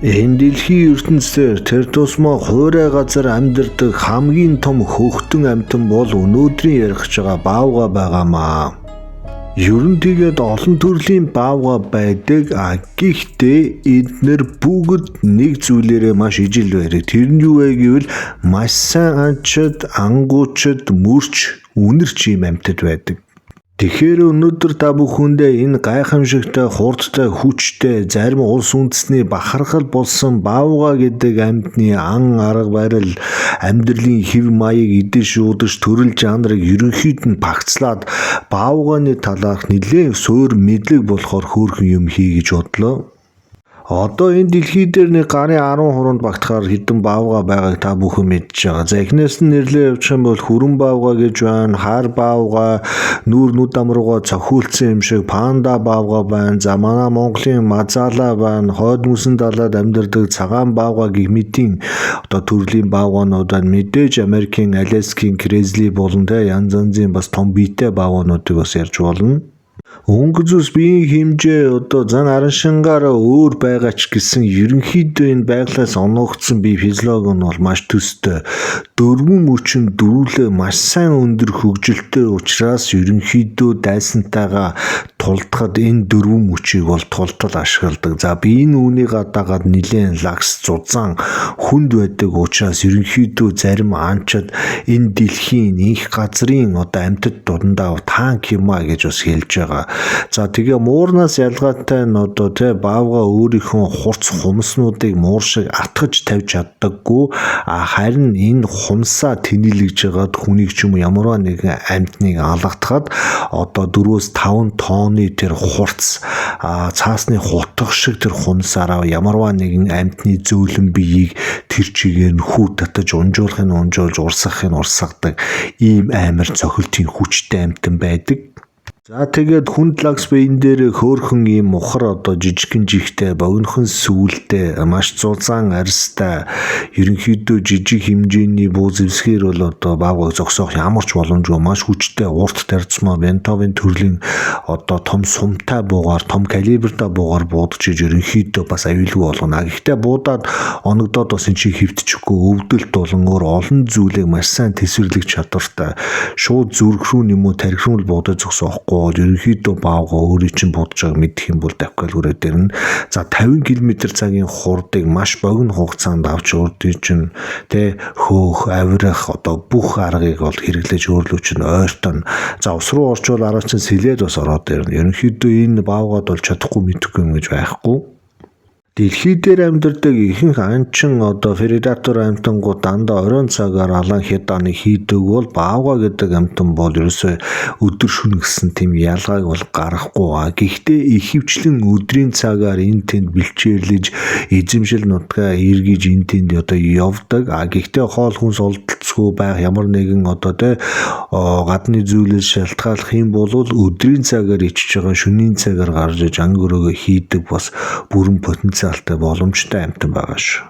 Энэ дэлхийн ертөнцийн тэр тусмаа хуурай газар амьдардаг хамгийн том хөхтөн амьтан бол өнөөдрийн ярих байгаа баавга байгаамаа. Ер нь тэгээд олон төрлийн баавга байдаг. Гэхдээ эдгээр бүгд нэг зүйлээрээ маш ижил байдаг. Тэр нь юу вэ гэвэл маш сайн анчид, ангуучид, мөрч, үнэрч юм амьтад байдаг. Тэгэхээр өнөөдөр та бүхэндээ энэ гайхамшигтай, хурдтай, хүчтэй, зарим улс үндэстний бахархал болсон баавга гэдэг амьтны ан арга барил, амьдралын хэв маяг идэж шуудаж төрөл жанрыг ерөнхийд нь багцлаад баавганы талаарх нэлээд суур мэдлэг болохоор хөөрхөн юм хий гэж бодлоо. Одоо энэ дэлхий дээр нэг гарын 10 хуруунд багтахаар хэдэн баавга байгааг та бүхэн мэдж байгаа. За эхнээс нь нэрлээ явуучих юм бол хүрэн баавга гэж байна, хар баавга, нүүр нүд амрууга цохиулсан юм шиг панда баавга байна. За манай Монголын мазаала байна, хойд мөсөн далайд амьдардаг цагаан баавга гэх мэтийн одоо төрлийн баавганууд байна. Мэдээж Америкийн Аляскийн гризли болон янз янзын бас том биетэй баавгануудыг бас ярьж болно. Өнгө зүс биеийн хэмжээ одоо зан араншингаараа өөр байгаа ч гэсэн ерөнхийдөө энэ байглаас оногдсон бие физиологи нь бол маш төстэй. Дөрвөн мөчн дөрвөлээ маш сайн өндөр хөгжилтэй учраас ерөнхийдөө дайсантайгаа тулдахад энэ дөрвөн мөчийг бол тултал ашигладаг. За биеийн үүнийг дагаад нэлээд лагс зузаан хүнд байдаг учраас ерөнхийдөө зарим анчид энэ дэлхийн их газрын одоо амьтад дундаа танк юма гэж бас хэлж байгаа. За тэгээ муурнаас ялгаатай нь одоо баавга өөрийнхөө хурц хумснуудыг муур шиг атгаж тавьж чаддаггүй. Харин энэ хумсаа тэнэлгэж ягаад хүнийг ч юм уу ямарваа нэгэн амьтныг алгатахад одоо 4-5 тонны тэр хурц цаасны хутгах шиг тэр хумсаараа ямарваа нэгэн амьтны зөөлөн биеийг тэр чигээр нь хүү татаж унжуулахын унжуулж урсгахын урсгадаг ийм амар цохилтын хүчтэй амьтан байдаг. За тэгээд хүнд лагс биен дээр хөөрхөн ийм мухар одоо жижигхэн жигтэй богинохон сүүлтэй маш зузаан арьстай ерөнхийдөө жижиг хэмжээний буу зэвсгээр бол одоо баавгыг зогсоох ямар ч боломжгүй маш хүчтэй урт тарцмаа бентовын төрлийн одоо том сумтай буугаар том калибертай буугаар буудаж ерөнхийдөө бас аюулгүй болгоно. Гэхдээ буудаад оногдоод бас энэ чи хөвтчихгүй өвдөлт болон өөр олон зүйлийг маш сайн тэсвэрлэх чадвартай. Шууд зүрх рүү юм уу тархи руу буудаж зогсоохгүй ерөнхийдөө баавга өөрийн чинь будж байгааг мэдэх юм бол давхал хүрээд ирнэ. За 50 км/цагийн хурдыг маш богино хугацаанд авч өөрийн чинь хөөх, авирах одоо бүх аргыг бол хэрэглэж өөрлөө чинь ойртон. За ус руу орчвол арга чинь сэлээд бас ороод ирнэ. Ерөнхийдөө энэ баавгад бол чадахгүй мэдэхгүй юм гэж байхгүй. Дэлхий дээр амьдардаг ихэнх анчин одоо предатор амьтангууд дандаа оройн цагаар алан хятааны хийдэг бол баавга гэдэг амьтан бол ерөөсөө өдөр шөнө гэсэн тийм ялгааг бол гаргахгүй. Гэхдээ ихэвчлэн өдрийн цагаар энэ тэнд бэлчээрлэж эзэмшил нутгаа эргэж энэ тэнд одоо явдаг. Гэхдээ хоол хүнс олдолцгүй байх ямар нэгэн одоо гадны зүйлээс шалтгааллах юм бол өдрийн цагаар ичж байгаа шөнийн цагаар гарч иж анги өрөөгөө хийдэг бас бүрэн потенциалтай боломжтой амьтан байгаа шүү.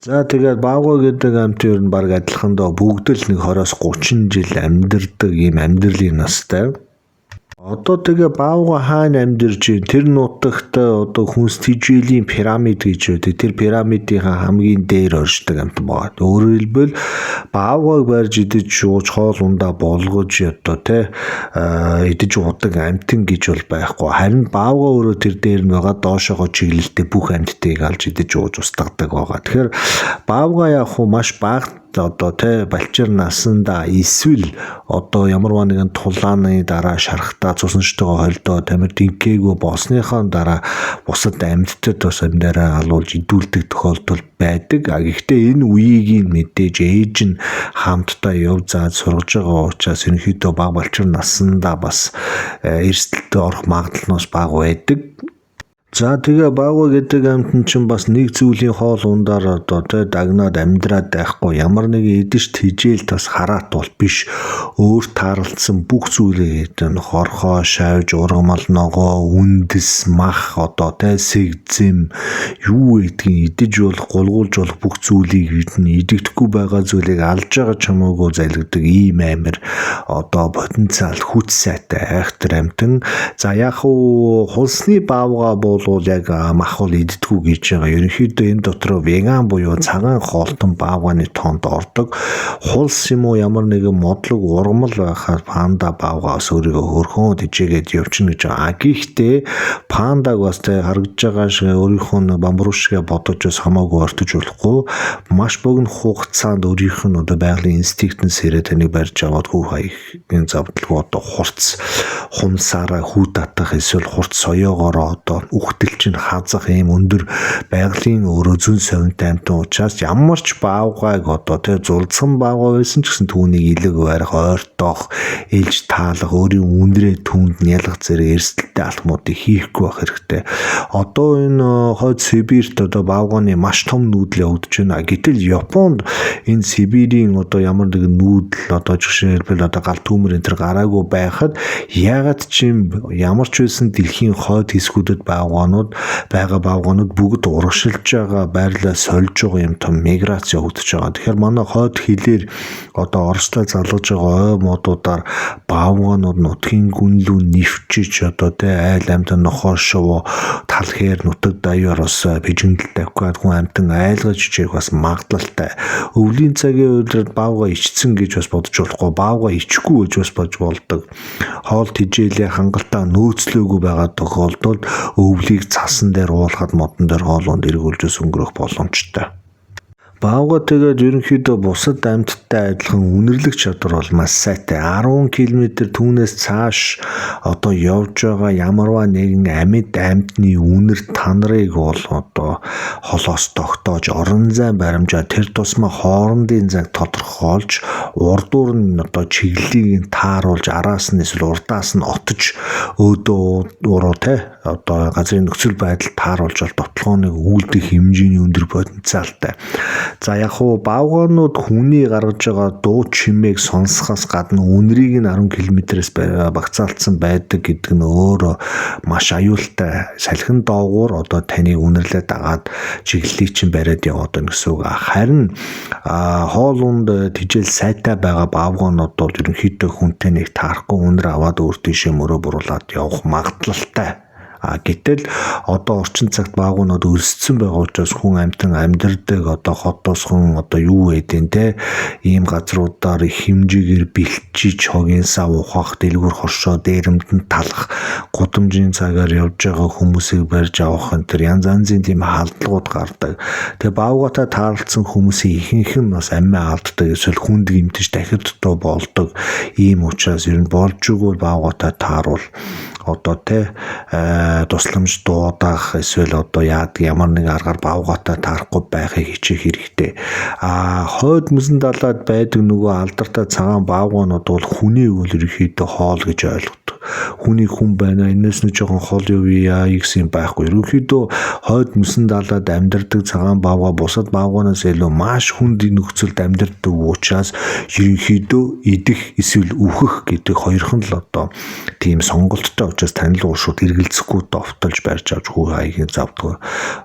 За тэгээд баавга гэдэг амьтан ер нь баг адилхандаа бүгд л нэг 20-30 жил амьдардаг ийм амьдралын настай. Одоо тэгээ баавга хаана амьдарч тэр нутагт одоо хүнс тижээлийн пирамид гэж байдаг. Тэр пирамидын хамгийн дээр оршдог амьтан байгаа. Өөрөөр хэлбэл баавгаг барьж идэж шууж хоол ундаа болгож одоо идэж уудаг амьтан гэж бол байхгүй. Харин баавга өөрөө тэр дээр нь байгаа доошогоо чиглэлтэй бүх амьтдыг алж идэж ууж устгадаг байгаа. Тэгэхээр баавга яг маш бага одоо балчир насанда эсвэл одоо ямарваа нэгэн тулааны дараа шарахтаа цуснажтойгоо холдоо тамир динкээгөө босныхоо дараа бусад амьтдад бас амьдараа алуулж идүүлдэг тохиолдол байдаг. Гэхдээ энэ үеийг мэдээж ээж нь хамтдаа яв зааж сургаж байгаа учраас ерөнхийдөө бага балчир насанда бас эрсдэлтэй орох магадлал нь бас бага байдаг. За тэгээ баавга гэдэг амьтан чинь бас нэг зүйлийн хоол ундаар одоо дагнаад амьдраад байхгүй ямар нэг идэж тижээл бас хараат бол биш өөр тааралцсан бүх зүйлээ гэдэг нь хорхоо шавж ургамал ногоо үндэс мах одоо сэгзэм юу гэдгийг идэж болох гулгуулж болох бүх зүйлийг идэгдэхгүй байгаа зүйлийг алж байгаа ч хамаагүй залгидаг ийм амир одоо потенциал хүч сайтай айхтар амьтан. За яг хулсны баавга бол бол яг мах бол иддэггүй гэж байгаа. Ерөнхийдөө энэ дотор веган буюу цагаан хоолтон баавганы тоонд ордог. Хулс юм уу ямар нэгэн модлог ургамал байхаар панда баавгаас өөрийгөө хөрхөн тэжээгээд явчихна гэж байгаа. Гэхдээ пандаг бас харагдж байгаа шиг өөрийнхөө бамбаруу шиг бодож бас хамаагүй ортож болохгүй. Маш богино хугацаанд өөрийнх нь одоо байгалийн инстинктэн серотоник барьж аваад хүү хаягийн завдлгүй одоо хурц хумсаараа хүү татах эсвэл хурц соёогоороо одоо үхтэл чинь хазах ийм өндөр байгалийн өөрөө зүүн совинтай амтан учраас ямар ч баавгайг одоо зулцсан баавгаа байсан ч гэсэн түүнийг илэг барих, ойртоох, ээлж таалах, өөрийн үндрээ түүнд нялх зэрэг эрсдэлтэй алхмуудыг хийхгүй байх хэрэгтэй. Одоо энэ хойд Сибирт одоо баавганы маш том нүүдэл явагдаж байна. Гэтэл Японд энэ Сибирийн одоо ямар нэгэн нүүдэл одоо жишээлбэл одоо гал түүмэр энэ төр гараагүй байхад яагаад ч юм ямар ч байсан дэлхийн хойд хэсгүүдэд байгаа баавгаанууд бүгд урагшилж байгаа, байрлал сольж байгаа юм том миграц явагдаж байгаа. Тэгэхээр манай хойд хилээр одоо Оростой залгаж байгаа ой модуудаар баавгаанууд нутгийн гүнлүү нэвчиж одоо айл амтан нохоо шов тал хээр нутаг даяараас бижиндэл тавьгаад хүн амтан айлгаж ичээх бас магадлалтай. Өвлийн цагийн үед баавга ичсэн гэж бас бодож болохгүй, баавга ичихгүй гэж бас бодож болдог. Хоол тижээлээ хангалттай нөөцлөөгүй байгаа тохиолдолд өвлийг цасан дээр уулахад модон дээр хоолонд эргүүлж өнгөрөх боломжтой. Баавга тэгээд ерөнхийдөө бусад амьтдтай адилхан үнэрлэх чадвар бол маш сайтай. 10 км түүнээс цааш одоо явж байгаа ямарваа нэгэн амьд амьтны үнэр танарыг бол одоо холоос тогтоож орон зай баримжаа тэр тусмаа хоорондын цаг тодорхойлж урдуур нь одоо чиглэлийг тааруулж араас нь эсвэл урдаас нь отож өөдөө уруу одоо газрын нөхцөл байдал тааруулж бол дотлооны үйлдэх хэмжээний өндөр потенциалтай. За яг хуу баавгаанууд хүний гаргаж байгаа дуу чимээг сонсохоос гадна үнэрийг нь 10 км-с багцаалтсан байдаг гэдэг нь өөрөө маш аюултай. Салхин доогуур одоо таныг үнэрлээ дагаад чиглэлийг чинь бариад яваад байна гэсэн үг. Харин хоол унд тижэл сайтай байгаа баавгаанууд бол ерөнхийдөө хүнтэй нэг таарахгүй үнэр аваад өөр тийшээ мөрөө буруулаад явах магадлалтай. Гэтэл одоо орчин цагт баавгаанууд өрсөсөн байгаа учраас хүн амтан амьдрдаг одоо хотоосхон одоо юу байдیں те ийм газруудаар их хэмжээгээр бэлтжиж хогийн сав ухаах, дэлгүр хоршоо дээрэмдэн талах, гудамжийн цагаар явж байгаа хүмүүсийг барьж авах энэ төр янз янзын тийм халдлагууд гардаг. Тэгээ баавгаатай таарлцсан хүмүүсийн ихэнх нь бас амиа алддаг, эсвэл хүнд гэмтэж дахид дутуу болдог. Ийм учраас ер нь болж өгвөл баавгаатай тааруул одоо тусламж дуудах эсвэл одоо ямар нэг аргаар баавгаатай таарахгүй байхыг хичээх хэрэгтэй. Хойд мөсөн далайд байдаг нөгөө алдартай цагаан баавгаанууд бол хүний үйл ерөнхийдөө хоол гэж ойлгодог. Хүний хүн байна, энэс нь жоохон хол явъя гэсэн юм байхгүй. Ерөнхийдөө хойд мөсөн далайд амьдардаг цагаан баавгаа бусад баавгаанаас илүү маш хүнд нөхцөлд амьдардаг учраас ерөнхийдөө идэх эсвэл үхэх гэдэг хоёрхан л одоо тийм сонголттой учраас танил уушууд эргэлзэхгүй довтолж барьж авч хүү хаягийн завдгаа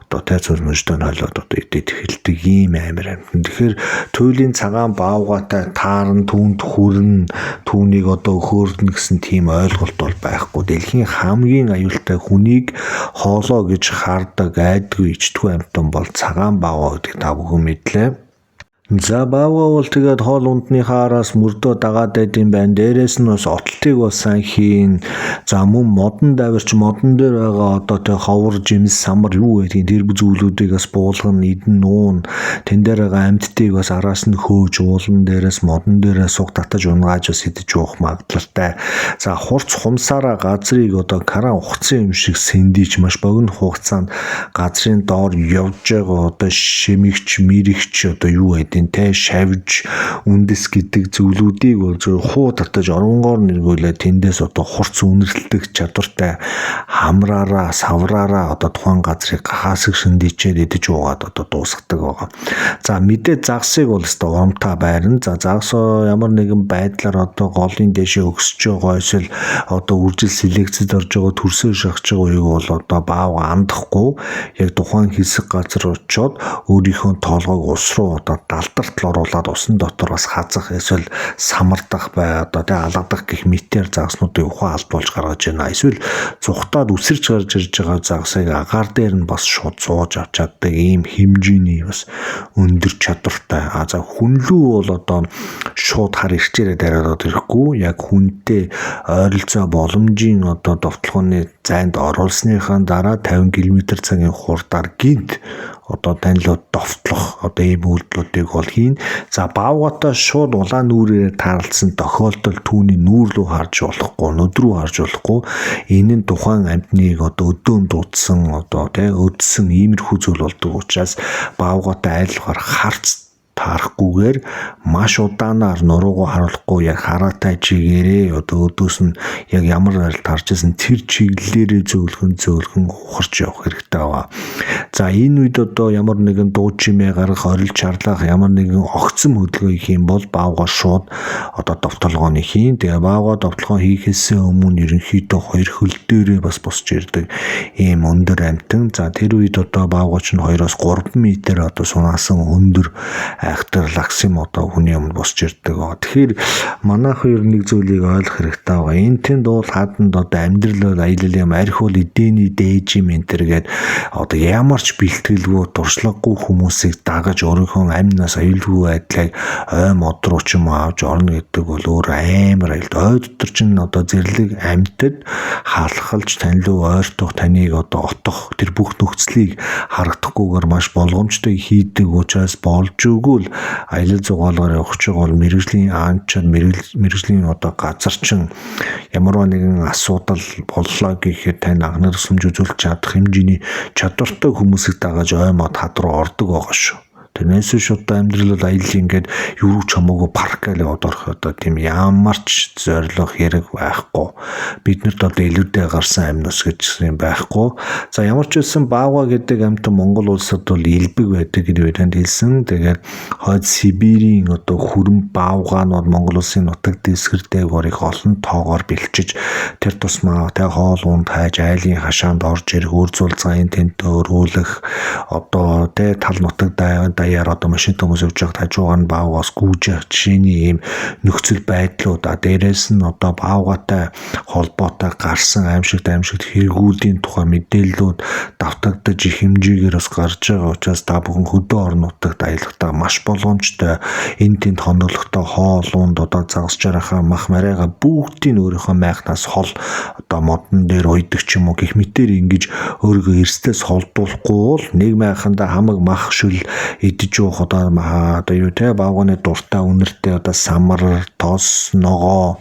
одоо тайцуул мөжтэй хойлоод одоо идэж эхэлдэг ийм амир амт. Тэгэхээр туйлын цагаан баавгаатай таарн түүнд хүрэн түүнийг одоо өхөөрдөн гэсэн тийм ойлголт бол байхгүй. Дэлхийн хамгийн аюултай хүнийг хоолоо гэж хардаг айдгүй ичдгүй амтан бол цагаан баавгаа гэдэг та бүхэн мэдлээ. За баавга бол тэгээд хоол ундныхаа араас мөрдөө дагаад байдсан байна. Дээрээс нь бас отлтыг бас сайн хийн. За мөн модон давирч модон дээр байгаа одоо тэг ховор жимс самар юу гэдгийг тэр зүйлүүдийг бас буулгана, идэн нуун. Тэн дээр байгаа амьдтыг бас араас нь хөөж уулан дээрээс модон дээрээ суг татаж унгааж бас идэж уух магадлалтай. За хурц хумсаараа газрыг одоо караа ухцсан юм шиг сэндийч маш богино хугацаанд газрын доор явж байгаа одоо шимэгч мэрэгч одоо юу гэдэг тэ шавж үндэс гэдэг зүйлүүдийг бол зөв хуу татаж оронгоор нэргүүлээ тэндээс одоо хурц үнэрлэх чадвартай хамраараа савраараа одоо тухайн газрыг хаасаг шиндичээд идэж уугаад одоо дуусгадаг байгаа. За мэдээ загсыг бол өстой урамтаа байрна. За загс ямар нэгэн байдлаар одоо голын дэшээ өгсөж байгаа эсвэл одоо үржил селекцэд орж байгаа төрсөө шахаж байгаа үеиг бол одоо баавга андахгүй яг тухайн хэсэг газар очиод өөрийнхөө тоолгойг ус руу одоо давтарт л оруулаад усан дотор бас хазах эсвэл самардах одоо тэ алгадах гэх мэтээр загаснуудыг ухаан албуулж гаргаж байна. Эсвэл зүхтаад үсэрч гарч ирж байгаа загсыг агаар дээр нь бас шууд сууж авч чаддаг ийм хэмжээний бас өндөр чадвартай. За хүнлүү бол одоо шууд хар ирчээрээ дараад ирэхгүй, яг хүнтэй ойролцоо боломжийн одоо довтлооны зайд оруулсныхаа дараа 50 км/цагийн хурдаар гинт одоо танилуд довтлох одоо ийм үйлдэлүүдийг бол хийн. За баавгатай шууд улаан нүрээр таарлсан тохиолдолд түүний нүүр рүү харж болохгүй, нүд рүү харж болохгүй. Энэ нь тухайн амьтныг одоо өдөөн дуудсан одоо тэ өдсөн иймэрхүү зүйл болдог учраас баавгатай айлгаар харц тарахгүйгээр маш удаанаар нуруугаа харуулахгүй яг хараатай чигээрээ одоо өдөөс нь яг ямар байрал тарж исэн тэр чиглэлээрээ зөөлхөн ухарч явах хэрэгтэй байна. За энэ үед одоо ямар нэгэн дуу чимээ гаргах, орилж чарлах, ямар нэгэн огцом хөдөлгөөн хийх юм бол баавгаа шууд одоо довтолгооны хийн. Тэгээ баавгаа довтолгоо хийхээс өмнө ерөнхийдөө хоёр хөл дээрээ бас босч ирдэг ийм өндөр амтан. За тэр үед одоо баавгаа чинь 2-3 м одоо сунаасан өндөр айхтар лаксим одоо хүний өмнө босч ирдэг. Тэгэхээр манайхан ер нь нэг зүйлийг ойлгох хэрэгтэй байгаа. Энэ тэнд уул хаданд одоо амьдрал аялал юм арх бол эдэний дээж юм энэ гээд одоо ямарч бэлтгэлгүй туршлагагүй хүмүүсийг дагаж өөрийнхөө амнаас аюулгүй байдлыг ой мод руу ч юм авч орно гэдэг бол өөр амар аюулт. Ой дотор чинь одоо зэрлэг амьтад халахалж танилуу ойртох таныг одоо отох тэр бүх нөхцөлийг харагдахгүйгээр маш болгоомжтой хийдэг учраас болж өгөө аялал зугаалгаар явах ч бол мэрэгжлийн аанчаар мэрэгжлийн одоо газар чинь ямар нэгэн асуудал боллоо гэхэд тань анхнаар сүмж үзүүлж чадах хэмжээний чадвартай хүмүүсийг дагаж ой мод хад руу ордог байгаа шүү. Тэрнээс биш одоо амьдрал бол аялал ингээд юу ч хамаагүй парк гэж одоорх одоо тийм ямарч зорилго хэрэг байхгүй. Биднэрт одоо илүүтэй гарсан амьнус гэж юм байхгүй. За ямар ч байсан баавга гэдэг амьтан Монгол улсад бол илбэг байдаг гэдэг танд хэлсэн. Тэгээд хойд Сибирийн одоо хүрэн баавгаанууд Монгол улсын нутаг дэвсгэртэй горыг олон тоогоор бэлчиж тэр тусмаа тэ хоол унд хайж айлын хашаанд орж ирэх үр зулцгааны тэнтээ өргүүлэх одоо тэ тал нутаг даяар одоо машин хүмүүс явж байхад хажуугаар нь баавгаас гүйж явах жишээний ийм нөхцөл байдлууд дээрээс нь одоо баавгатай холбоотой гарсан аимшигт хэрэгүүдийн тухай мэдээллүүд давтагдаж их хэмжээгээр бас гарч байгаа учраас та бүхэн хөдөө орон нутагт аялахдаа маш боломжтой энэ тэнд хоногдохтой хоол унд одоо загасч байхаа мах мариага бүгдийг өөрийнхөө майхнаас хол одоо модон дээр уйдаг ч юм уу гэх мэтээр ингэж өөрийгөө эрсдээс холдуулахгүй бол нэг майханда хамаг мах шүл идэж уух одоо юу те баавганы дуртай үнэртэй одоо самар тос ногоо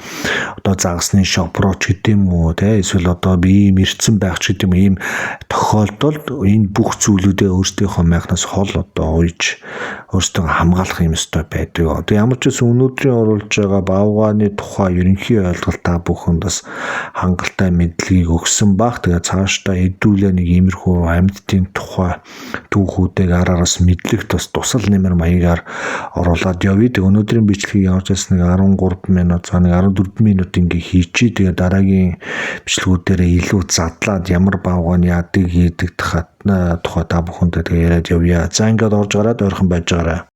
одоо загасны шопроч гэдэг юм уу те эсвэл одоо би мэрцэн байх ч гэдэг юм ийм тохиолдолд энэ бүх зүйлүүдээ өөрсдийнхөө майхнаас хол одоо ууж өөрсдөө хамгаалах юм ёстой байдаг. Одоо ямар ч үсэн өнөөдрийн оруулж байгаа баавганы тухай ерөнхий ойлголт та бүхэнд бас хангалттай мэдлэгийг өгсөн баг. Тэгээ цаашдаа хэдүүлээ нэг иймэрхүү амьдтын тухай түүхүүдийг араараас мэдлэх тусал нэмэр маягаар оруулаад явъя. Тэг өнөөдрийн бичлэгийг явуулж бас нэг 13 минут цаа нэг 14 минут ингээ хийчээ. Тэгээ дараагийн бичлэгүүдээрээ илүү задлаад ямар баавганы яадаг хийдэг тухай та бүхэндээ тэгээ яриад явъя. За ингээд орж гараад ойрхон байж байгаарай.